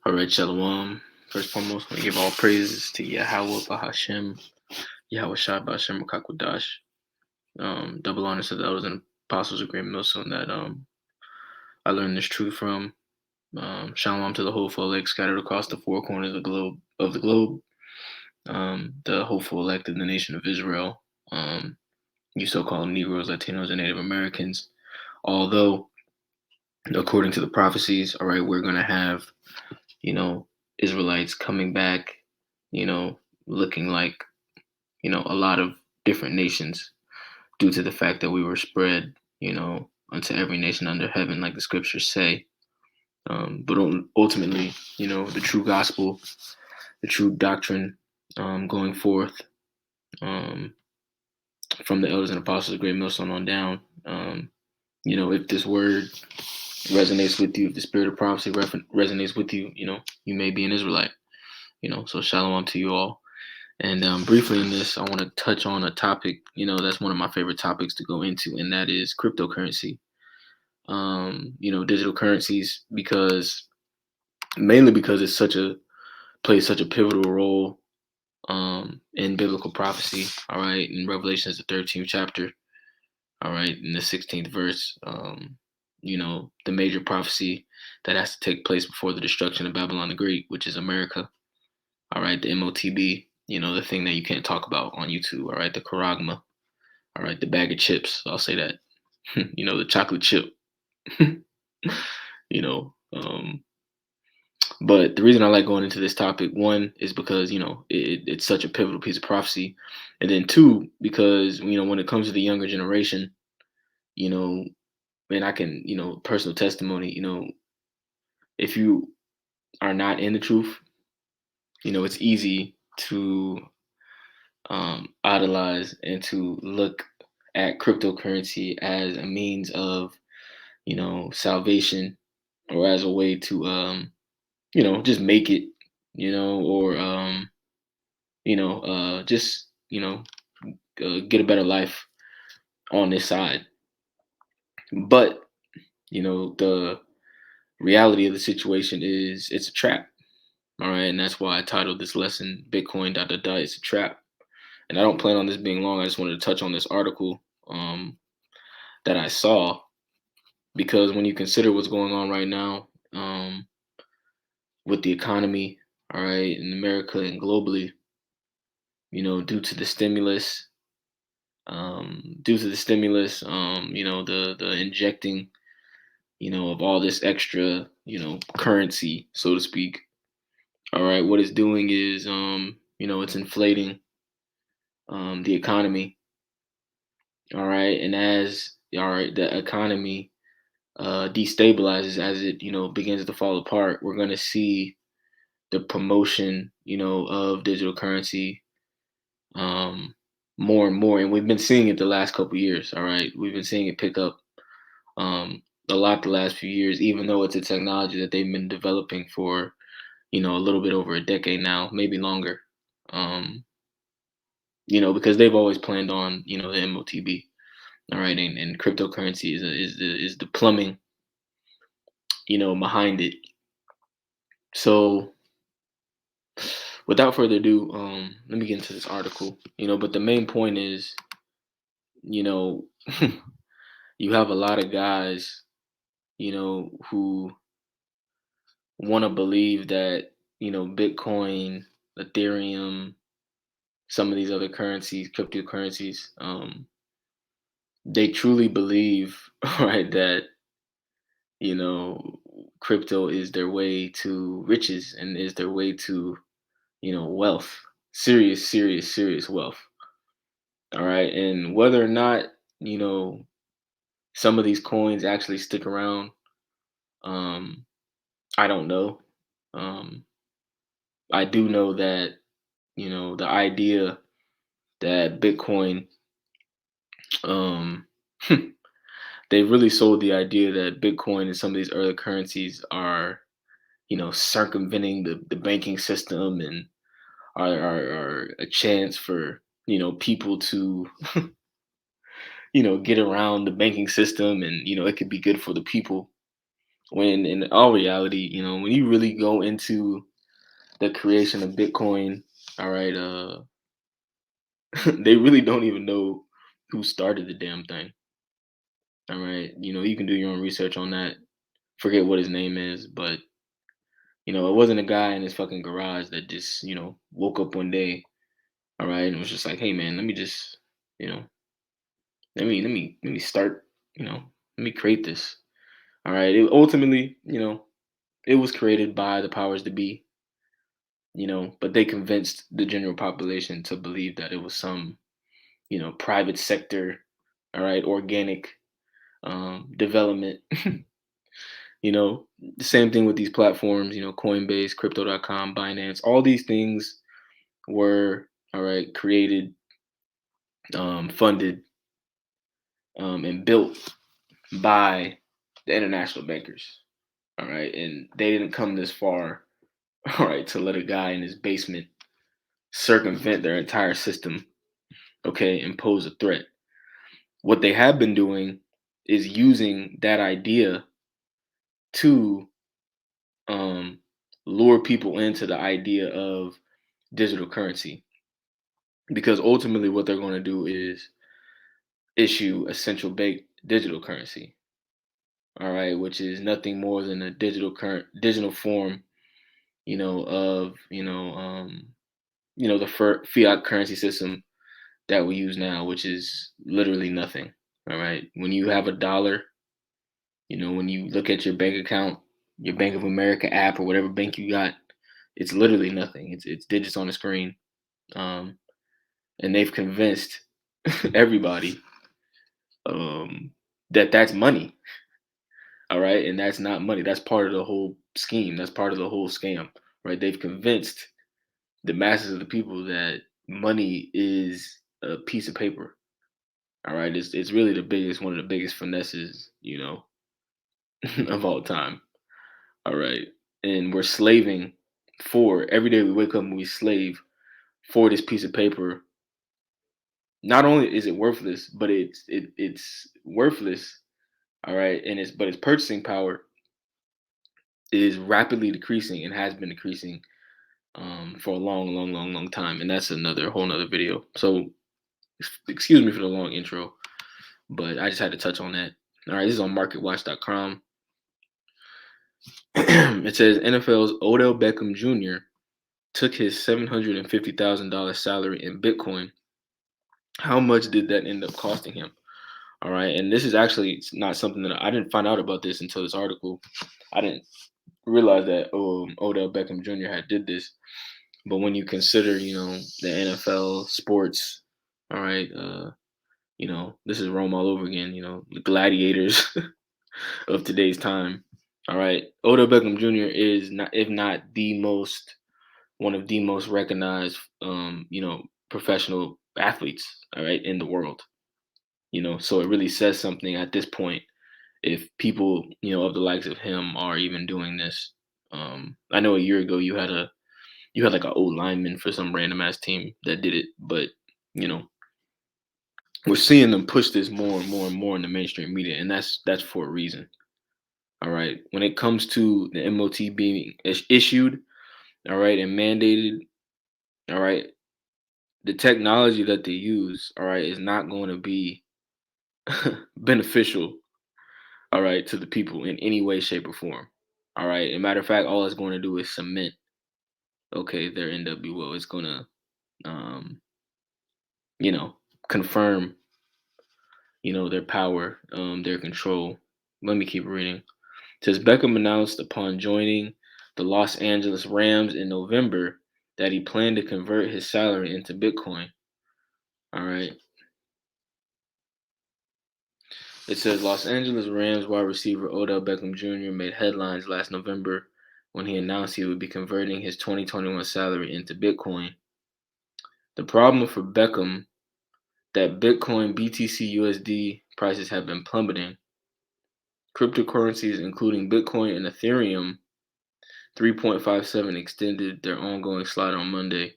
All right, Shalom. First and foremost, I give all praises to Yahweh Bahashem, Yahweh Shai Bahashem Rakakwadash. Double honors to the elders and apostles of Great Millstone that I learned this truth from. Shalom to the hopeful elect scattered across the four corners of the globe. The hopeful elect of the nation of Israel. You so-called Negroes, Latinos, and Native Americans. Although, according to the prophecies, all right, we're gonna have, Israelites coming back, looking like, a lot of different nations due to the fact that we were spread, unto every nation under heaven, like the scriptures say. But ultimately, the true gospel, the true doctrine going forth um, from the elders and apostles of Great Millstone on down. If this word resonates with you, if the spirit of prophecy resonates with you, you may be an Israelite. So shalom to you all. And briefly in this, I want to touch on a topic, that's one of my favorite topics to go into, and that is cryptocurrency. Digital currencies, mainly because plays such a pivotal role in biblical prophecy. All right, in Revelations, the 13th chapter. All right, in the 16th verse. The major prophecy that has to take place before the destruction of Babylon the Great, which is America. All right, the MOTB. The thing that you can't talk about on YouTube. All right, the charagma. All right, the bag of chips. I'll say that. The chocolate chip. you know, um, but the reason I like going into this topic, one, is because it's such a pivotal piece of prophecy, and then two, because when it comes to the younger generation, you know, and I can, personal testimony, if you are not in the truth, it's easy to idolize and to look at cryptocurrency as a means of, salvation, or as a way to, just make it, or, just, get a better life on this side. But, the reality of the situation is it's a trap. All right. And that's why I titled this lesson Bitcoin dot dot dot. It's a trap. And I don't plan on this being long. I just wanted to touch on this article that I saw, because when you consider what's going on right now with the economy, all right, in America and globally, due to the stimulus, the injecting, of all this extra, currency, so to speak. All right, what it's doing is, it's inflating the economy. All right, and as the economy destabilizes, as it begins to fall apart, we're going to see the promotion, of digital currency more and more, and we've been seeing it the last couple years. All right, we've been seeing it pick up a lot the last few years, even though it's a technology that they've been developing for a little bit over a decade now, maybe longer. Um, because they've always planned on the MOTB. All right, and cryptocurrency is the plumbing behind it. So without further ado, let me get into this article. But the main point is, you know, you have a lot of guys, who want to believe that, Bitcoin, Ethereum, some of these other currencies, cryptocurrencies, they truly believe, right, that, you know, crypto is their way to riches and is their way to, wealth, serious, serious, serious wealth. All right. And whether or not, you know, some of these coins actually stick around, um, I don't know. Um, I do know that, the idea that Bitcoin, um, they really sold the idea that Bitcoin and some of these other currencies are, circumventing the banking system and are a chance for, people to, get around the banking system, and, it could be good for the people. When in all reality, when you really go into the creation of Bitcoin, all right, they really don't even know who started the damn thing. All right, you can do your own research on that. Forget what his name is, but it wasn't a guy in his fucking garage that just woke up one day, all right, and was just like, hey man, let me just you know let me start, let me create this. All right, ultimately, it was created by the powers to be, but they convinced the general population to believe that it was some, private sector, all right, organic development. you know, the same thing with these platforms, Coinbase, Crypto.com, Binance, all these things were, all right, created, funded, and built by the international bankers. All right. And they didn't come this far, all right, to let a guy in his basement circumvent their entire system, okay, and pose a threat. What they have been doing is using that idea to um, lure people into the idea of digital currency. Because ultimately, what they're going to do is issue a central bank digital currency, all right, which is nothing more than a digital form, of the fiat currency system that we use now, which is literally nothing. All right. When you have a dollar, when you look at your bank account, your Bank of America app or whatever bank you got, it's literally nothing. It's digits on the screen. Um, and they've convinced everybody that that's money. All right. And that's not money. That's part of the whole scheme. That's part of the whole scam. Right. They've convinced the masses of the people that money is a piece of paper. All right. It's really one of the biggest finesses, of all time. All right. And we're slaving for every day we wake up and we slave for this piece of paper. Not only is it worthless, but it's worthless. All right. And its purchasing power is rapidly decreasing and has been decreasing for a long, long, long, long time. And that's another whole nother video. So excuse me for the long intro, but I just had to touch on that. All right, this is on marketwatch.com. It says NFL's Odell Beckham Jr. took his $750,000 salary in Bitcoin. How much did that end up costing him? All right, and this is actually not something that I didn't find out about this until this article. I didn't realize that Odell Beckham Jr. had did this. But when you consider, the NFL sports, all right, this is Rome all over again. The gladiators of today's time. All right, Odell Beckham Jr. is not, if not the most, one of the most recognized, professional athletes. All right, in the world. So it really says something at this point if people, of the likes of him are even doing this. I know a year ago you had like an old lineman for some random ass team that did it, but you know we're seeing them push this more and more and more in the mainstream media, and that's for a reason. All right, when it comes to the MOT being issued, all right, and mandated, all right, the technology that they use, all right, is not going to be beneficial, all right, to the people in any way, shape, or form. All right, a matter of fact, all it's going to do is cement, okay, their NWO. It's going to, um, confirm, their power, their control. Let me keep reading. It says Beckham announced upon joining the Los Angeles Rams in November that he planned to convert his salary into Bitcoin. All right. It says Los Angeles Rams wide receiver Odell Beckham Jr. made headlines last November when he announced he would be converting his 2021 salary into Bitcoin. The problem for Beckham that Bitcoin, BTC, USD prices have been plummeting. Cryptocurrencies, including Bitcoin and Ethereum, 3.57 extended their ongoing slide on Monday.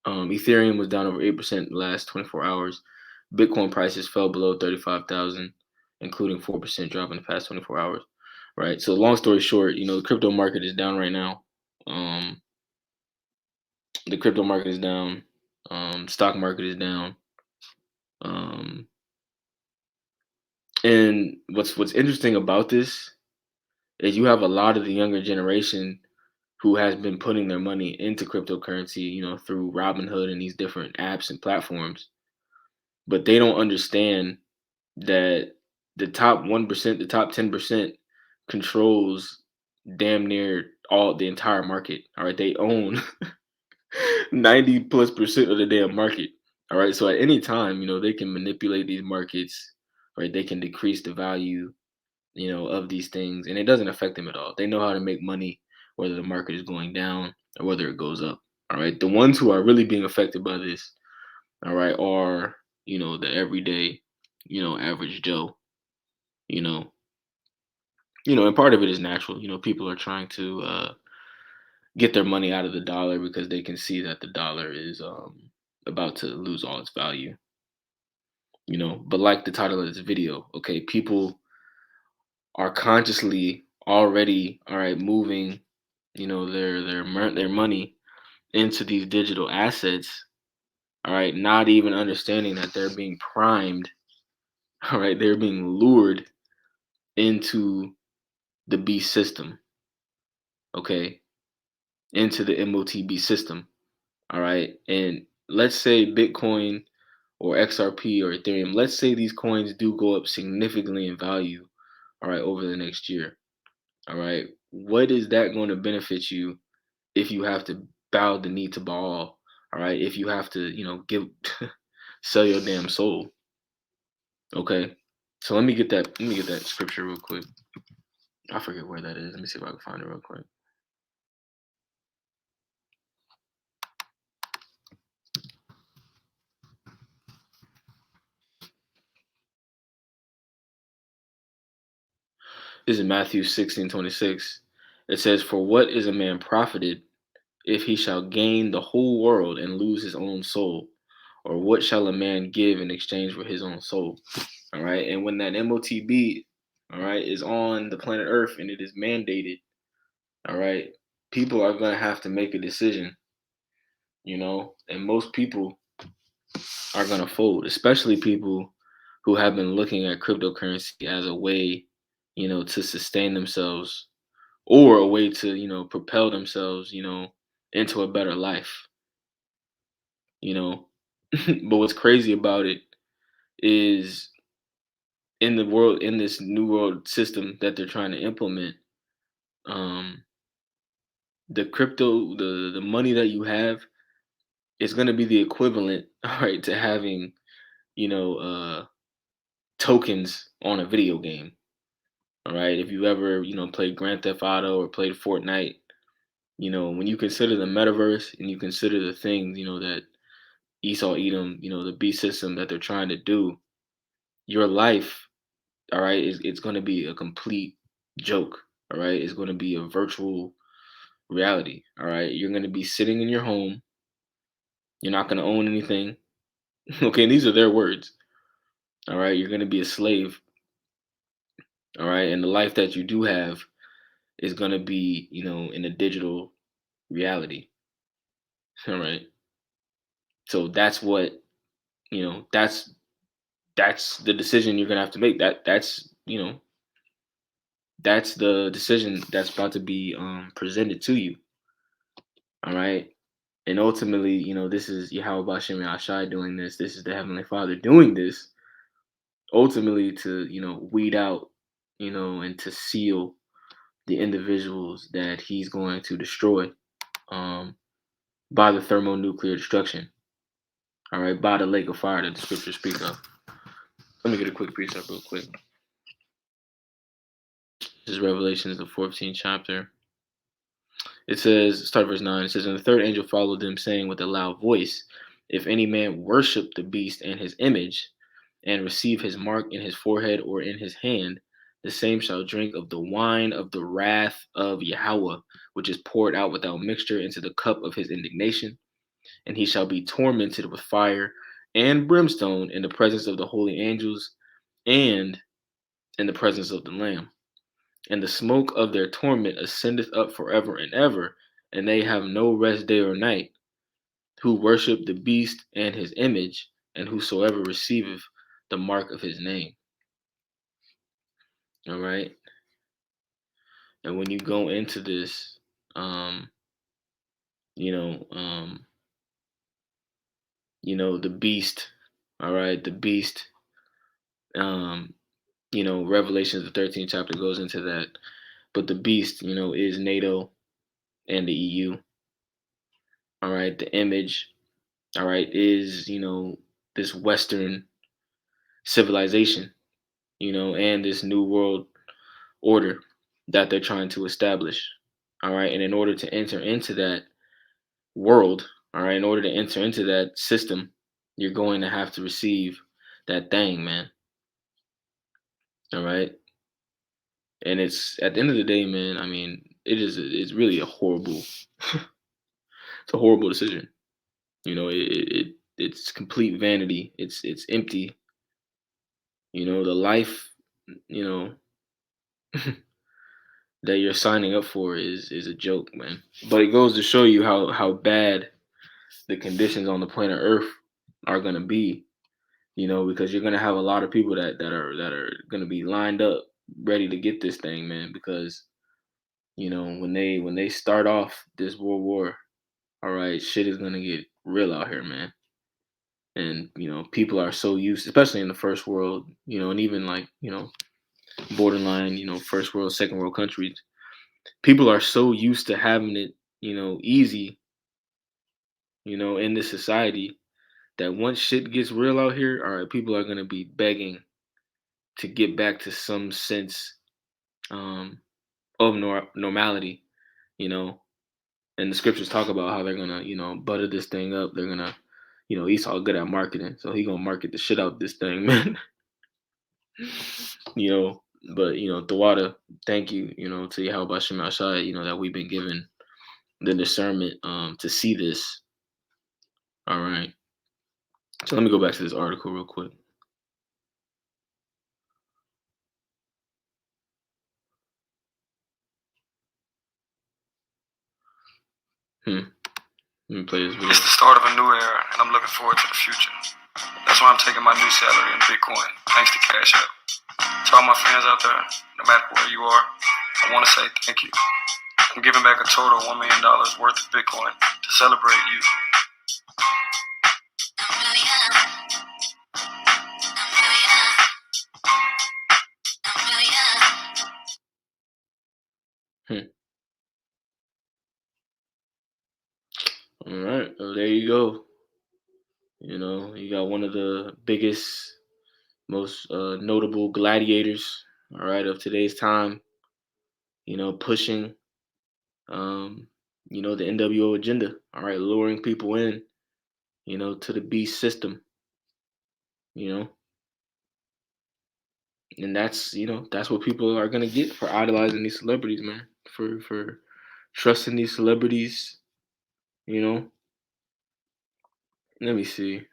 Ethereum was down over 8% in the last 24 hours. Bitcoin prices fell below 35,000, including 4% drop in the past 24 hours. right? So long story short, the crypto market is down right now. Um, the crypto market is down. Stock market is down. Um, and what's interesting about this is you have a lot of the younger generation who has been putting their money into cryptocurrency, through Robinhood and these different apps and platforms, but they don't understand that the top 1%, the top 10% controls damn near all the entire market. All right. They own 90 plus percent of the damn market. All right. So at any time, they can manipulate these markets, right? They can decrease the value, of these things, and it doesn't affect them at all. They know how to make money whether the market is going down or whether it goes up. All right. The ones who are really being affected by this, all right, are, the everyday, average Joe, you know, and part of it is natural. People are trying to get their money out of the dollar because they can see that the dollar is about to lose all its value. But like the title of this video, okay, people are consciously already, all right, moving, their money into these digital assets, all right, not even understanding that they're being primed, all right, they're being lured into the beast system, okay, into the MOTB system. All right. And let's say Bitcoin or XRP or Ethereum, let's say these coins do go up significantly in value, all right, over the next year. All right. What is that going to benefit you if you have to bow the knee to Baal? All right. If you have to, give sell your damn soul. Okay. So let me get that scripture real quick. I forget where that is. Let me see if I can find it real quick. This is Matthew 16:26. It says, "For what is a man profited if he shall gain the whole world and lose his own soul? Or what shall a man give in exchange for his own soul?" All right. And when that MOTB, all right, is on the planet Earth and it is mandated, all right, people are going to have to make a decision, and most people are going to fold, especially people who have been looking at cryptocurrency as a way, to sustain themselves or a way to, propel themselves, into a better life, you know. But what's crazy about it is in this new world system that they're trying to implement, um, the crypto, the money that you have is going to be the equivalent, all right, to having, you know, uh, tokens on a video game. All right. If you ever, played Grand Theft Auto or played Fortnite, when you consider the metaverse and you consider the things, that Esau Edom, the B system that they're trying to do, your life, all right, is it's going to be a complete joke. All right, it's going to be a virtual reality. All right, you're going to be sitting in your home. You're not going to own anything. Okay, and these are their words. All right, you're going to be a slave. All right, and the life that you do have is going to be, in a digital reality. All right, so that's what that's the decision you're going to have to make. That's the decision that's about to be presented to you. All right. And ultimately, this is Yahweh Bashem Shai doing this. This is the Heavenly Father doing this, ultimately to, weed out, and to seal the individuals that he's going to destroy um, by the thermonuclear destruction. All right, by the lake of fire that the scriptures speak of. Let me get a quick precept real quick. This is Revelations, the 14th chapter. It says, start verse 9. It says, "And the third angel followed them, saying with a loud voice, If any man worship the beast and his image, and receive his mark in his forehead or in his hand, the same shall drink of the wine of the wrath of Yahweh, which is poured out without mixture into the cup of his indignation. And he shall be tormented with fire and brimstone in the presence of the holy angels and in the presence of the Lamb. and the smoke of their torment ascendeth up forever and ever, and they have no rest day or night, who worship the beast and his image, and whosoever receiveth the mark of his name. All right. And when you go into this, um, you know, um, the beast, all right, the beast, um, Revelations the 13th chapter goes into that. But the beast, is NATO and the EU. All right. The image, all right, is, this Western civilization, and this new world order that they're trying to establish. All right. And in order to enter into that world, all right, in order to enter into that system, you're going to have to receive that thing, man. All right. And it's at the end of the day, man, I mean, it's really a horrible it's a horrible decision. It's complete vanity. It's empty. The life, you know, that you're signing up for is a joke, man. But it goes to show you how bad the conditions on the planet Earth are gonna be, because you're gonna have a lot of people that are gonna be lined up ready to get this thing, man, because when they start off this world war, all right, shit is gonna get real out here, man. And people are so used, especially in the first world, and even like borderline, first world, second world countries. People are so used to having it, easy, in this society, that once shit gets real out here, all right, people are gonna be begging to get back to some sense um, of normality, you know. And the scriptures talk about how they're gonna, butter this thing up. They're gonna, Esau good at marketing, so he gonna market the shit out this thing, man. you know, but Tawada, thank you, to Yahweh Shem Shai, that we've been given the discernment to see this. All right. So let me go back to this article real quick. Hmm. Let me play this video. It's the start of a new era, and I'm looking forward to the future. That's why I'm taking my new salary in Bitcoin, thanks to Cash App. To all my fans out there, no matter where you are, I want to say thank you. I'm giving back a total $1 million worth of Bitcoin to celebrate you. All right, well, there you go. You got one of the biggest, most notable gladiators, all right, of today's time, pushing, um, the NWO agenda, all right, luring people in, to the beast system, you know, and that's what people are gonna get for idolizing these celebrities, man, for trusting these celebrities, you know. Let me see if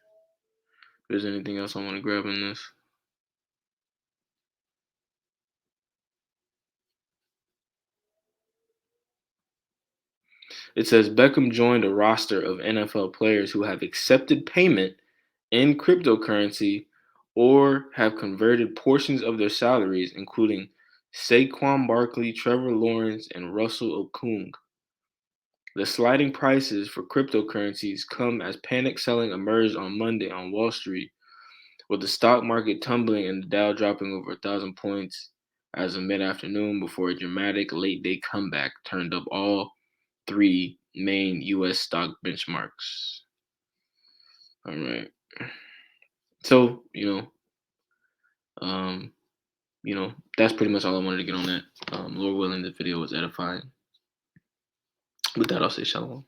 there's anything else I want to grab in this. It says Beckham joined a roster of NFL players who have accepted payment in cryptocurrency or have converted portions of their salaries, including Saquon Barkley, Trevor Lawrence, and Russell Okung. The sliding prices for cryptocurrencies come as panic selling emerged on Monday on Wall Street, with the stock market tumbling and the Dow dropping over 1,000 points as of mid-afternoon before a dramatic late-day comeback turned up all three main U.S. stock benchmarks. All right. So, um, that's pretty much all I wanted to get on that. Lord willing, the video was edifying. With that, I'll say shalom.